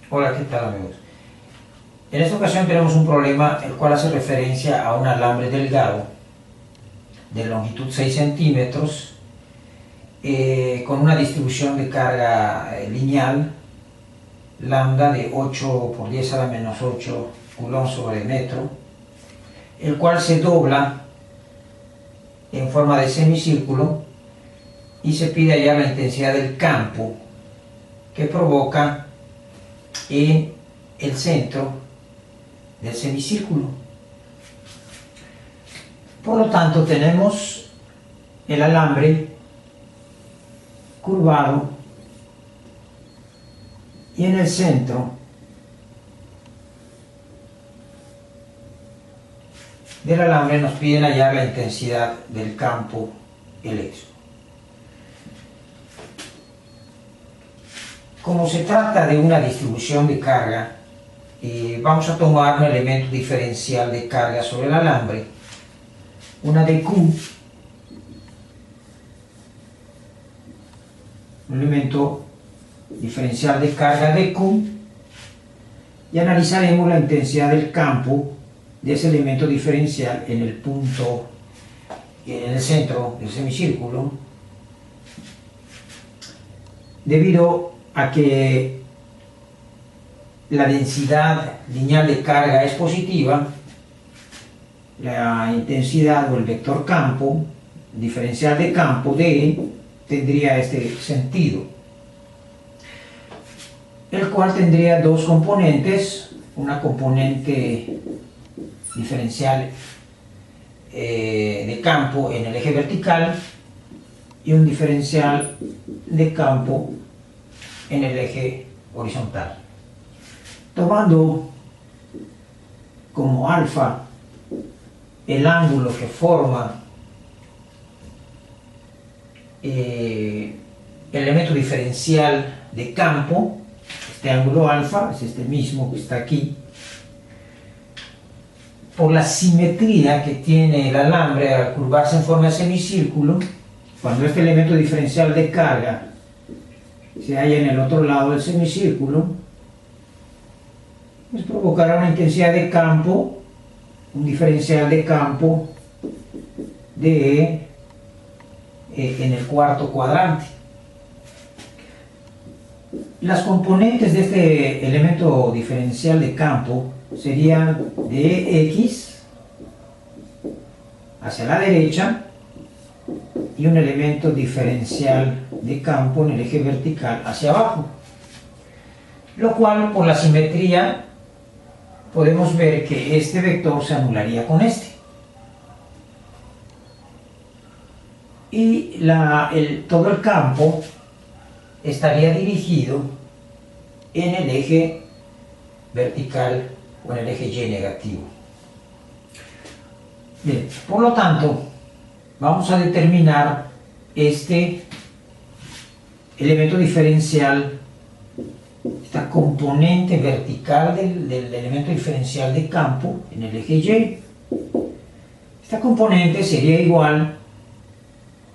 Hola, ¿qué tal amigos? En esta ocasión tenemos un problema el cual hace referencia a un alambre delgado de longitud 6 centímetros con una distribución de carga lineal lambda de 8 por 10 a la menos 8 coulomb sobre metro, el cual se dobla en forma de semicírculo y se pide hallar la intensidad del campo que provoca en el centro del semicírculo. Por lo tanto, tenemos el alambre curvado y en el centro del alambre nos piden hallar la intensidad del campo eléctrico. Como se trata de una distribución de carga, vamos a tomar un elemento diferencial de carga sobre el alambre, una dQ, un elemento diferencial de carga dQ, y analizaremos la intensidad del campo de ese elemento diferencial en el punto, en el centro del semicírculo, debido a que la densidad lineal de carga es positiva. La intensidad o el vector campo, diferencial de campo D, tendría este sentido, el cual tendría dos componentes, una componente diferencial de campo en el eje vertical y un diferencial de campo en el eje horizontal. Tomando como alfa el ángulo que forma el elemento diferencial de campo, este ángulo alfa es este mismo que está aquí, por la simetría que tiene el alambre al curvarse en forma de semicírculo, cuando este elemento diferencial de carga se halla en el otro lado del semicírculo, pues provocará una intensidad de campo, un diferencial de campo de en el cuarto cuadrante. Las componentes de este elemento diferencial de campo serían dx hacia la derecha y un elemento diferencial de campo en el eje vertical hacia abajo, lo cual por la simetría podemos ver que este vector se anularía con este y todo el campo estaría dirigido en el eje vertical o en el eje Y negativo. Bien, por lo tanto, vamos a determinar este elemento diferencial, esta componente vertical del elemento diferencial de campo en el eje Y. Esta componente sería igual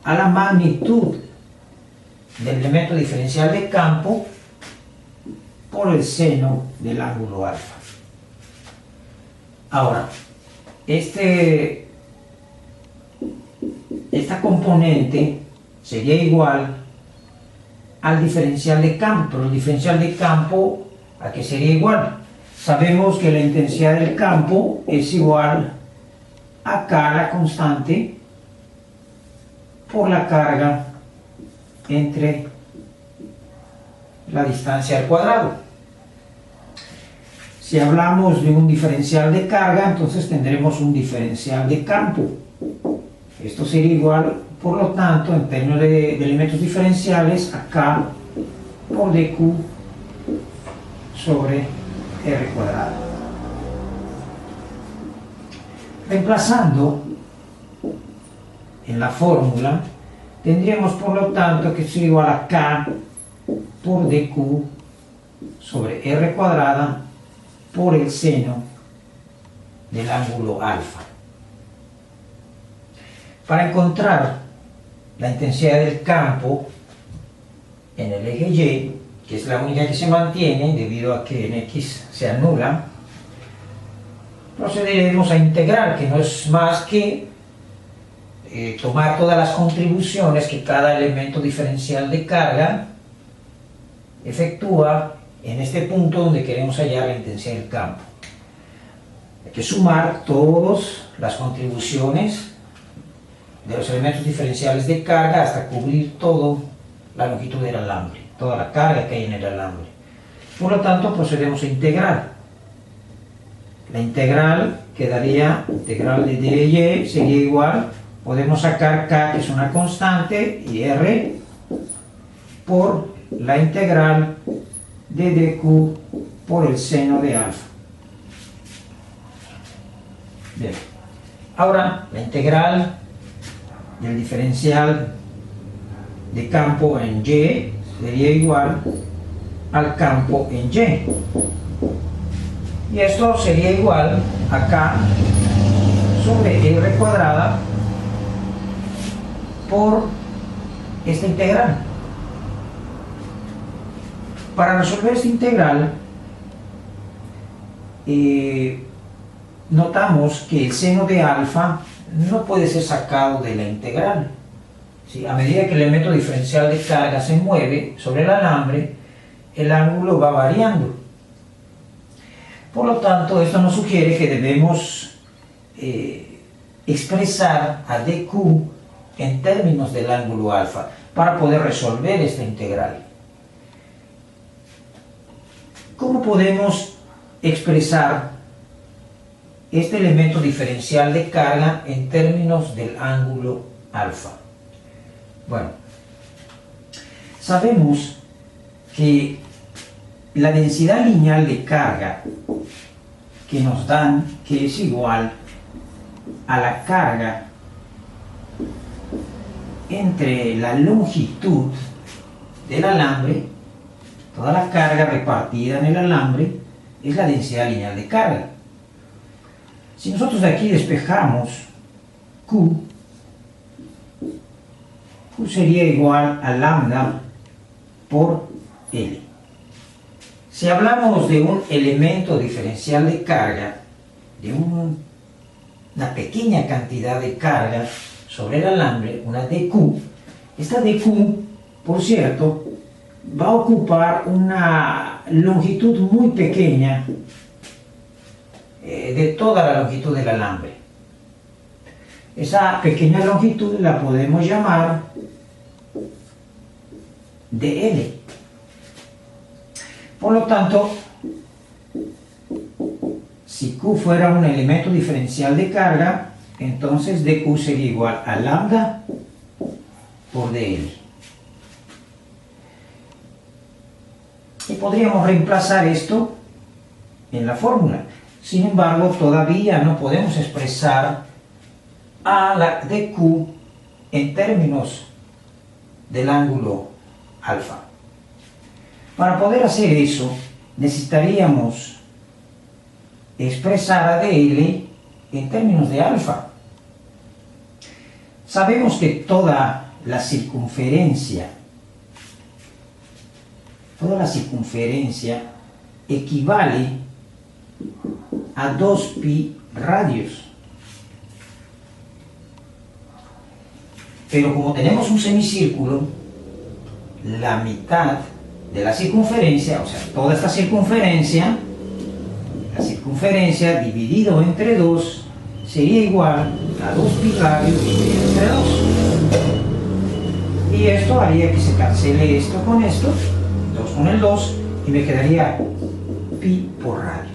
a la magnitud del elemento diferencial de campo por el seno del ángulo alfa. Ahora, esta componente sería igual al diferencial de campo, pero el diferencial de campo, ¿a qué sería igual? Sabemos que la intensidad del campo es igual a K, la constante, por la carga entre la distancia al cuadrado. Si hablamos de un diferencial de carga, entonces tendremos un diferencial de campo. Esto sería igual, por lo tanto, en términos de elementos diferenciales, a K por dQ sobre R cuadrado. Reemplazando en la fórmula, tendríamos por lo tanto que ser igual a K por dQ sobre R cuadrada por el seno del ángulo alfa. Para encontrar la intensidad del campo en el eje Y, que es la única que se mantiene debido a que en X se anula, procederemos a integrar, que no es más que tomar todas las contribuciones que cada elemento diferencial de carga efectúa en este punto donde queremos hallar la intensidad del campo. Hay que sumar todas las contribuciones de los elementos diferenciales de carga hasta cubrir toda la longitud del alambre, toda la carga que hay en el alambre. Por lo tanto, procedemos a integrar. La integral quedaría, integral de dy sería igual, podemos sacar k, que es una constante, y r por la integral de dq por el seno de alfa. Bien. Ahora, la integral del diferencial de campo en y sería igual al campo en y. Y esto sería igual a k sobre r cuadrada por esta integral. Para resolver esta integral, notamos que el seno de alfa no puede ser sacado de la integral. ¿Sí? A medida que el elemento diferencial de carga se mueve sobre el alambre, el ángulo va variando. Por lo tanto, esto nos sugiere que debemos expresar a dq en términos del ángulo alfa para poder resolver esta integral. ¿Cómo podemos expresar este elemento diferencial de carga en términos del ángulo alfa? Bueno, sabemos que la densidad lineal de carga que nos dan, que es igual a la carga entre la longitud del alambre, toda la carga repartida en el alambre, es la densidad lineal de carga. Si nosotros de aquí despejamos Q sería igual a lambda por L. Si hablamos de un elemento diferencial de carga, de una pequeña cantidad de carga sobre el alambre, una dq, esta dq, por cierto, va a ocupar una longitud muy pequeña de toda la longitud del alambre. Esa pequeña longitud la podemos llamar dl. Por lo tanto, si Q fuera un elemento diferencial de carga, entonces dq sería igual a lambda por dl. Y podríamos reemplazar esto en la fórmula. Sin embargo, todavía no podemos expresar a la dq en términos del ángulo alfa. Para poder hacer eso, necesitaríamos expresar a dl en términos de alfa. Sabemos que toda la circunferencia equivale a 2pi radios. Pero como tenemos un semicírculo, la mitad de la circunferencia, o sea, toda esta circunferencia, la circunferencia dividido entre 2 sería igual a 2pi radios dividido entre 2. Y esto haría que se cancele esto con esto, 2 con el 2, y me quedaría pi por radio.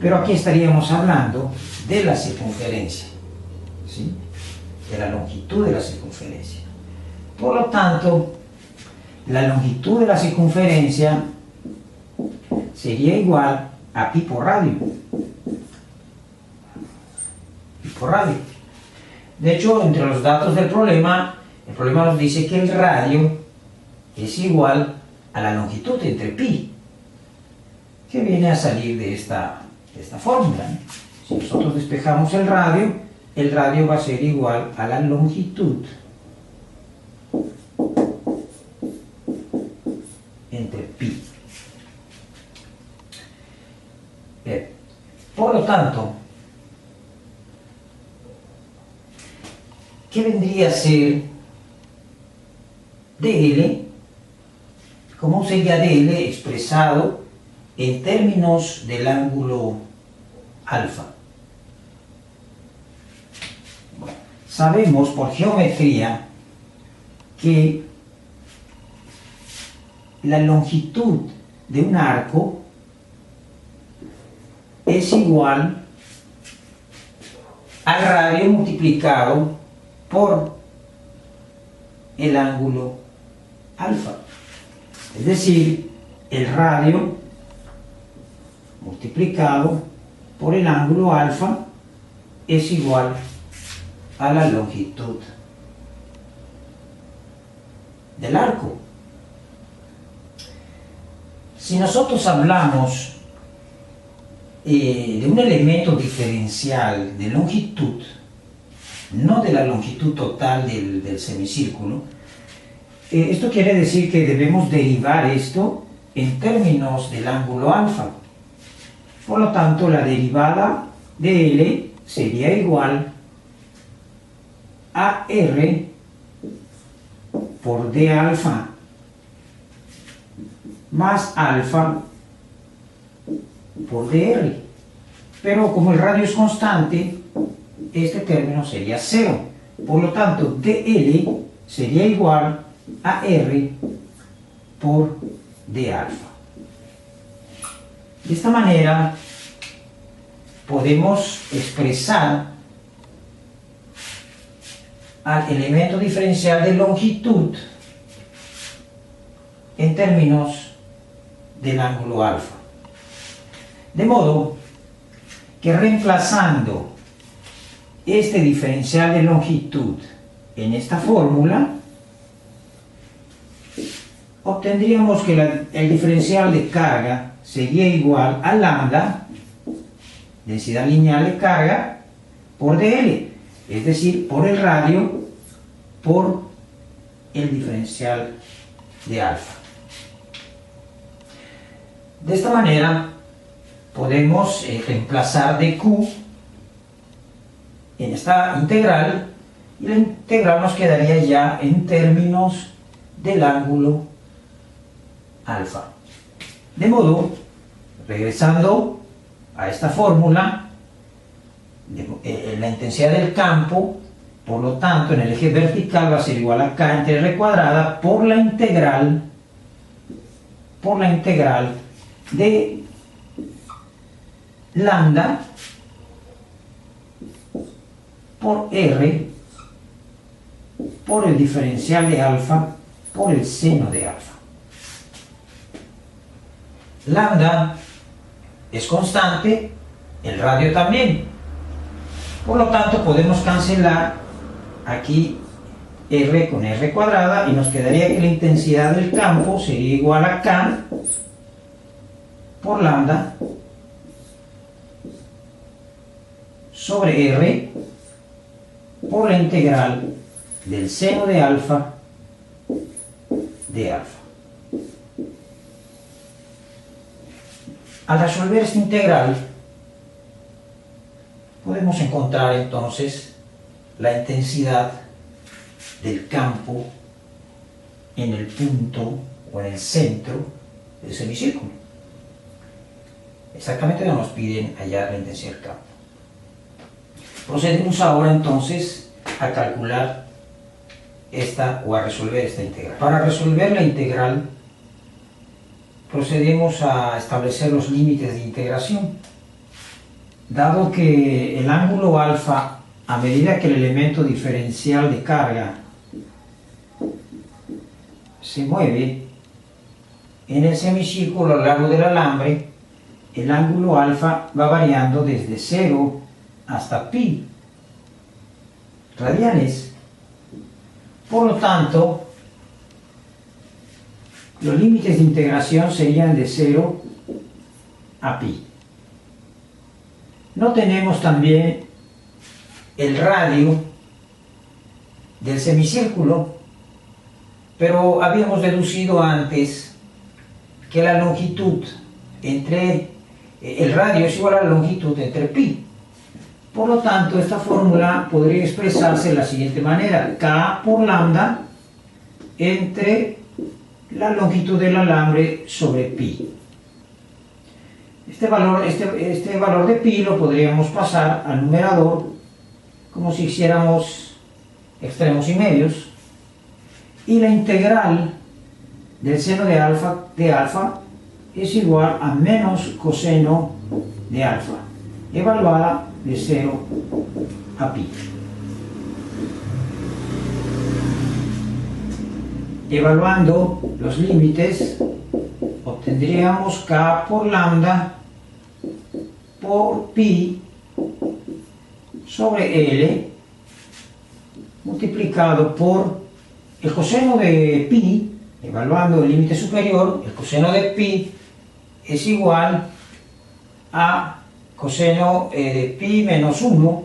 Pero aquí estaríamos hablando de la circunferencia, ¿sí? De la longitud de la circunferencia. Por lo tanto, la longitud de la circunferencia sería igual a pi por radio. Pi por radio. De hecho, entre los datos del problema, el problema nos dice que el radio es igual a la longitud entre pi, que viene a salir de esta fórmula. Si nosotros despejamos el radio va a ser igual a la longitud entre pi. tanto, ¿qué vendría a ser dl? ¿Cómo sería dl expresado en términos del ángulo alfa? Bueno, sabemos por geometría que la longitud de un arco es igual al radio multiplicado por el ángulo alfa. Es decir, el radio multiplicado por el ángulo alfa es igual a la longitud del arco. Si nosotros hablamos de un elemento diferencial de longitud, no de la longitud total del semicírculo, esto quiere decir que debemos derivar esto en términos del ángulo alfa. Por lo tanto, la derivada de L sería igual a R por D alfa más alfa por dr. Pero como el radio es constante, este término sería 0. Por lo tanto, dl sería igual a r por d alfa. De esta manera podemos expresar al elemento diferencial de longitud en términos del ángulo alfa. De modo que reemplazando este diferencial de longitud en esta fórmula, obtendríamos que el diferencial de carga sería igual a lambda, densidad lineal de carga, por dl, es decir, por el radio por el diferencial de alfa. De esta manera podemos reemplazar dq en esta integral y la integral nos quedaría ya en términos del ángulo alfa. De modo, regresando a esta fórmula, la intensidad del campo, por lo tanto, en el eje vertical va a ser igual a k entre r cuadrada por la integral de lambda por r por el diferencial de alfa por el seno de alfa. Lambda es constante, el radio también. Por lo tanto, podemos cancelar aquí r con r cuadrada y nos quedaría que la intensidad del campo sería igual a k por lambda sobre r por la integral del seno de alfa de alfa. Al resolver esta integral podemos encontrar entonces la intensidad del campo en el punto o en el centro del semicírculo. Exactamente donde nos piden hallar la intensidad del campo. Procedemos ahora entonces a calcular o a resolver esta integral. Para resolver la integral procedemos a establecer los límites de integración. Dado que el ángulo alfa, a medida que el elemento diferencial de carga se mueve en el semicírculo a lo largo del alambre, el ángulo alfa va variando desde 0 hasta pi radianes. Por lo tanto, los límites de integración serían de 0 a pi. No tenemos también el radio del semicírculo, pero habíamos deducido antes que la longitud entre el radio es igual a la longitud entre pi. Por lo tanto, esta fórmula podría expresarse de la siguiente manera: K por lambda entre la longitud del alambre sobre pi. Este valor de pi lo podríamos pasar al numerador como si hiciéramos extremos y medios, y la integral del seno de alfa es igual a menos coseno de alfa, evaluada de 0 a pi. Evaluando los límites, obtendríamos K por lambda por pi sobre L multiplicado por el coseno de pi. Evaluando el límite superior, el coseno de pi es igual a coseno de pi menos 1,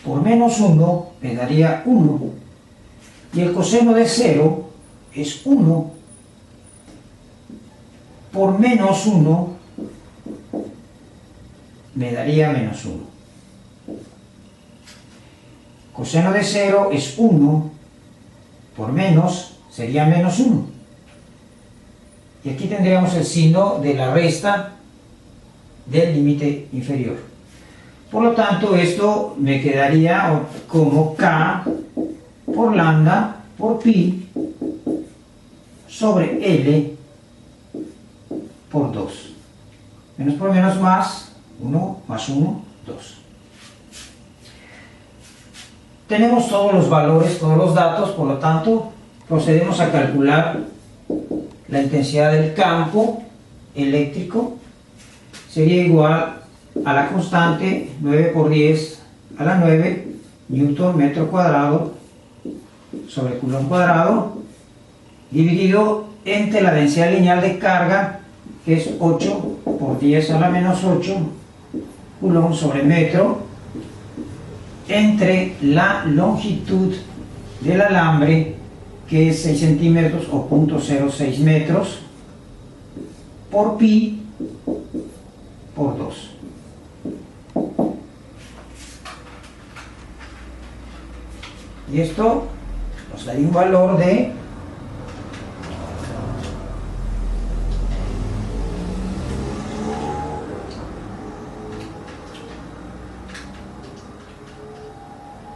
por menos 1 me daría 1, y el coseno de 0 es 1, por menos 1 me daría menos 1. Coseno de 0 es 1, por menos sería menos 1. Y aquí tendríamos el signo de la resta del límite inferior. Por lo tanto, esto me quedaría como K por lambda por pi sobre L por 2. Menos por menos más, 1 más 1, 2. Tenemos todos los valores, todos los datos, por lo tanto, procedemos a calcular la intensidad del campo eléctrico. Sería igual a la constante 9 por 10 a la 9 newton metro cuadrado sobre coulomb cuadrado, dividido entre la densidad lineal de carga, que es 8 por 10 a la menos 8 coulomb sobre metro, entre la longitud del alambre, que es 6 centímetros o 0.06 metros, por pi por 2. Y esto nos daría un valor de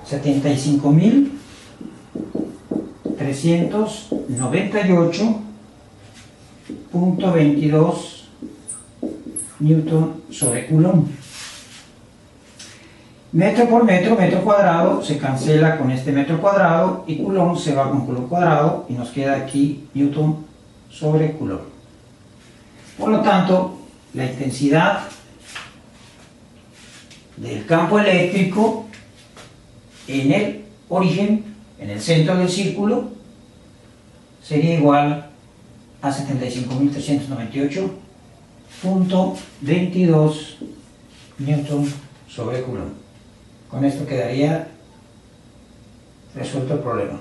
75.398.22 newton sobre coulomb. Metro por metro, metro cuadrado se cancela con este metro cuadrado y coulomb se va con coulomb cuadrado y nos queda aquí newton sobre coulomb. Por lo tanto, la intensidad del campo eléctrico en el origen, en el centro del círculo, sería igual a 75.398.22 newton sobre coulomb. Con esto quedaría resuelto el problema.